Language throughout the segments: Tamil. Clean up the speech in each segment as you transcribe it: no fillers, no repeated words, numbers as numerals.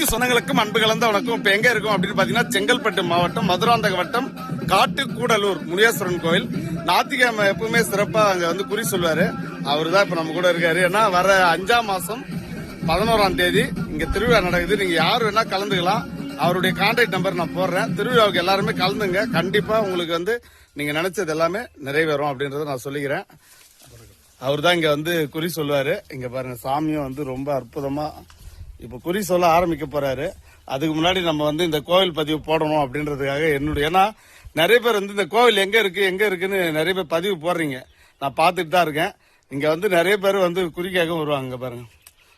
அனைத்து சொந்தங்களுக்கும் அன்பு கலந்த வணக்கம். இப்ப எங்க இருக்கும் அப்படின்னு பாத்தீங்கன்னா செங்கல்பட்டு மாவட்டம் மதுராந்தக வட்டம் காட்டுக்கூடலூர் முனியேஸ்வரன் கோயில். ஞாயிற்றுக்கிழமை எப்பவுமே சிறப்பா அங்க வந்து குறி சொல்லுவாரு. அவருதான் இப்ப நம்ம கூட இருக்காரு. ஏன்னா வர 5ஆம் மாசம் 11ஆம் தேதி இங்க திருவிழா நடக்குது. நீங்க யாரு வேணா கலந்துக்கலாம். அவருடைய கான்டாக்ட் நம்பர் நான் போடுறேன். திருவிழாவுக்கு எல்லாருமே கலந்துங்க. கண்டிப்பா உங்களுக்கு வந்து நீங்க நினைச்சது எல்லாமே நிறைவேறும் அப்படின்றத நான் சொல்லிக்கிறேன். அவர் தான் இங்க வந்து குறி சொல்லுவாரு. இங்க பாருங்க, சாமியும் வந்து ரொம்ப அற்புதமா இப்ப குறி சொல்ல ஆரம்பிக்க போறாரு. அதுக்கு முன்னாடி நம்ம வந்து இந்த கோவில் பதிவு போடணும் அப்படின்றதுக்காக என்னுடைய, ஏன்னா நிறைய பேர் வந்து இந்த கோவில் எங்க இருக்குன்னு நிறைய பேர் பதிவு போடுறீங்க. நான் பார்த்துட்டு தான் இருக்கேன். இங்க வந்து நிறைய பேர் வந்து குறி கேட்க வருவாங்க பாருங்க.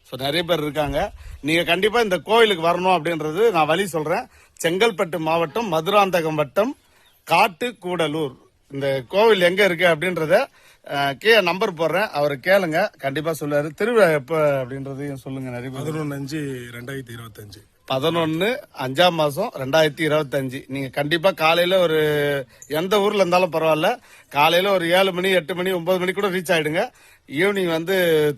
ஸோ நிறைய பேர் இருக்காங்க. நீங்க கண்டிப்பா இந்த கோவிலுக்கு வரணும் அப்படின்றது நான் வழி சொல்றேன். செங்கல்பட்டு மாவட்டம் மதுராந்தகம் வட்டம் காட்டுக்கூடலூர். இந்த கோவில் எங்க இருக்கு அப்படின்றத கீழே நம்பர் போடுறேன். அவரை கேளுங்க, கண்டிப்பா சொல்லுவாரு. திருவிழா எப்ப அப்படின்றதையும் சொல்லுங்க. நிறைய 11/5/2025 11/5ஆம் மாசம் 2025. நீங்க கண்டிப்பா காலையில ஒரு எந்த ஊர்ல இருந்தாலும் பரவாயில்ல, காலையில ஒரு 7 மணி 8 மணி 9 மணி கூட ரீச் ஆயிடுங்க. ஈவினிங் வந்து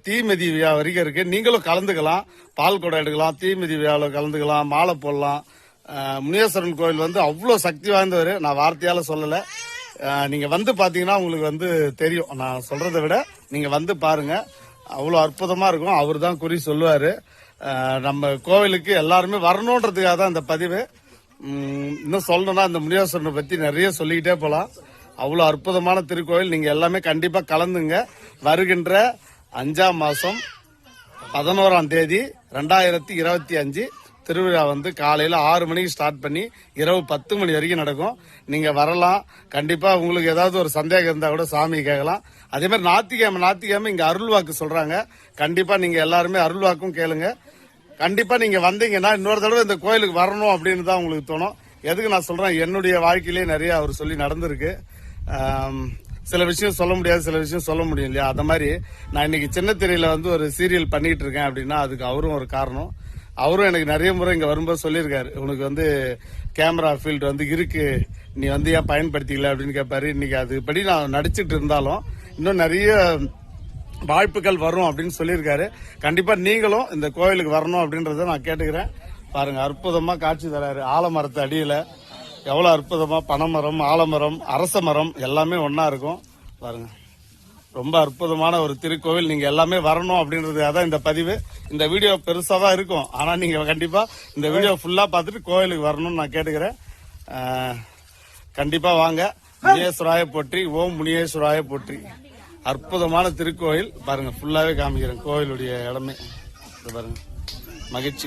தீமிதி விழா வரைக்கும் இருக்கு. நீங்களும் கலந்துக்கலாம். பால் குடம் எடுக்கலாம், தீமிதி விழாவில் கலந்துக்கலாம், மாலை போடலாம். முனியேஸ்வரன் கோயில் வந்து அவ்வளவு சக்தி வாய்ந்தவர். நான் வார்த்தையால சொல்லல. நீங்க வந்து பாத்தீங்கன்னா உங்களுக்கு வந்து தெரியும். நான் சொல்றதை விட நீங்க வந்து பாருங்க, அவ்வளவு அற்புதமா இருக்கும். அவர் தான் குறி சொல்லுவாரு. நம்ம கோவிலுக்கு எல்லாருமே வரணுன்றதுக்காக தான் இந்த பதிவு. இன்னும் சொல்லணும்னா இந்த முனியேஸ்வரனை பத்தி நிறைய சொல்லிக்கிட்டே போலாம். அவ்வளவு அற்புதமான திருக்கோவில். நீங்க எல்லாமே கண்டிப்பா கலந்துங்க. வருகின்ற 5ஆம் மாசம் 11ஆம் தேதி 2025 திருவிழா வந்து காலையில 6 மணிக்கு ஸ்டார்ட் பண்ணி இரவு 10 மணி வரைக்கும் நடக்கும். நீங்க வரலாம். கண்டிப்பா உங்களுக்கு ஏதாவது ஒரு சந்தேகம் இருந்தா கூட சாமி கேட்கலாம். அதே மாதிரி ஞாயிற்றுக்கிழமை இங்க அருள்வாக்கு சொல்றாங்க. கண்டிப்பா நீங்க எல்லாருமே அருள்வாக்கும் கேளுங்க. கண்டிப்பா நீங்க வந்தீங்கன்னா இன்னொரு தடவை இந்த கோயிலுக்கு வரணும் அப்படின்னு தான் உங்களுக்கு தோணும். எதுக்கு நான் சொல்றேன், என்னுடைய வாழ்க்கையிலேயே நிறைய அவர் சொல்லி நடந்திருக்கு. சில விஷயம் சொல்ல முடியாது, சில விஷயம் சொல்ல முடியும் இல்லையா? அந்த மாதிரி நான் இன்னைக்கு சின்ன திரையில வந்து ஒரு சீரியல் பண்ணிட்டு இருக்கேன் அப்படின்னா அதுக்கு அவரும் ஒரு காரணம். அவரும் எனக்கு நிறைய முறை இங்க வரும்போது சொல்லியிருக்காரு, உனக்கு வந்து கேமரா ஃபீல்டு வந்து இருக்கு, நீ வந்து ஏன் பயன்படுத்திக்கல அப்படின்னு கேட்பாரு. இன்னைக்கு அதுபடி நான் நடிச்சிட்டு இருந்தாலும் இன்னும் நிறைய வாய்ப்புகள் வரும் அப்படின்னு சொல்லியிருக்காரு. கண்டிப்பா நீங்களும் இந்த கோயிலுக்கு வரணும் அப்படின்றத நான் கேட்டுக்கிறேன். பாருங்க, அற்புதமா காட்சி தராரு. ஆலமரத்து அடியில எவ்வளவு அற்புதமா பனைமரம், ஆலமரம், அரச மரம் எல்லாமே ஒன்னா இருக்கும். பாருங்க, ரொம்ப அற்புதமான ஒரு திருக்கோவில். நீங்க எல்லாமே வரணும் அப்படின்றதுக்காக தான் இந்த பதிவு. இந்த வீடியோ பெருசா தான் இருக்கும். ஆனா நீங்க கண்டிப்பா இந்த வீடியோ ஃபுல்லா பார்த்துட்டு கோவிலுக்கு வரணும்னு நான் கேட்டுக்கிறேன். கண்டிப்பா வாங்க. முனியேஸ்வராய போற்றி, ஓம் முனியேஸ்வராய போற்றி. அற்புதமான திருக்கோயில். பாருங்க, ஃபுல்லாவே காமிக்கிறேன் கோவிலுடைய இடமே. பாருங்க, மகிழ்ச்சி.